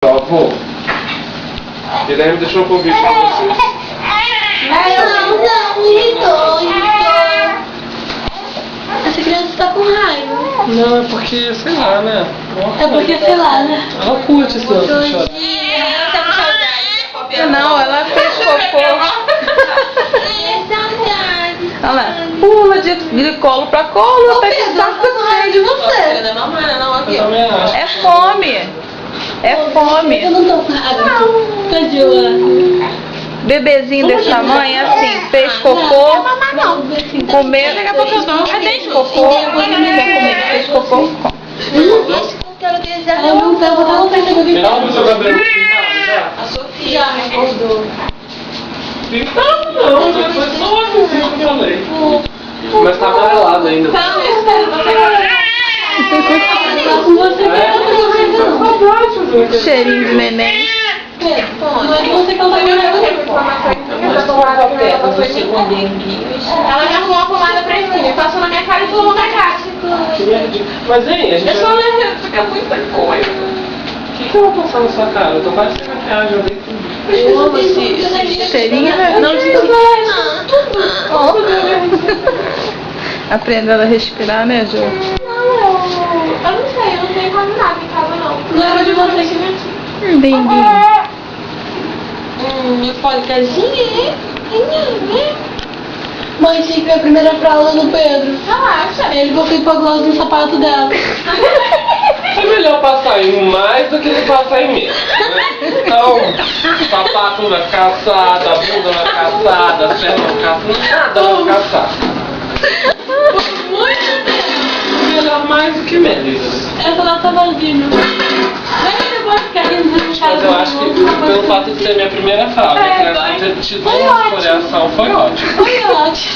Avô, Guilherme deixou um convite pra vocês. Não, irritou. Essa criança tá com raiva. Não, é porque, sei lá, né? É porque, sei lá, né? Ela curte esse lance de chorar. Não, ela fez cocô. Saudade. Olha lá, pula de colo pra colo até que Pedro, tá eu tô com raiva de você. Eu também acho. É fome. É fome. Eu não tô com raiva. Tadinha. Bebezinho desse tamanho, assim, fez cocô, comeu, daqui a pouco eu dou. Cadê esse cocô? Fez cocô. Eu não tava com raiva. Final do seu cabelo. Já? A Sofia já me acordou. Então, não, foi só uma coisinha que eu falei. Mas tá amarelado ainda. Não, eu espero você. Você Cheirinho de neném. Mas você cantou Ela me arrumou uma pomada fresquinha, passou na minha cara e falou na caixa. Mas, hein, a gente Eu só vai... lembro, porque é muita coisa. O que eu vou passar na sua cara? Eu tô quase sem maquiagem, eu dei tudo. Eu amo esse Cheirinho, né? Não, Aprendendo a respirar, né, Jô? eu não sei, eu não tenho quase nada em casa, não. Não era de você que me Lindinho. Minha policazinha, Mãe, tinha que ver a primeira fralda do Pedro. Relaxa. Ele botou hipoglose no sapato dela. É melhor passar em mais do que passar em menos, né? Então, sapato vai caçada, a bunda vai caçada, a perna vai caçada, nada vai caçar. Melhor mais do que menos. Essa lá tá vazia, meu. Mas eu vou ficar rindo de Mas eu acho que pelo fato de ser minha primeira fralda, a criança ter tido uma escoriação foi ótimo. Foi ótimo.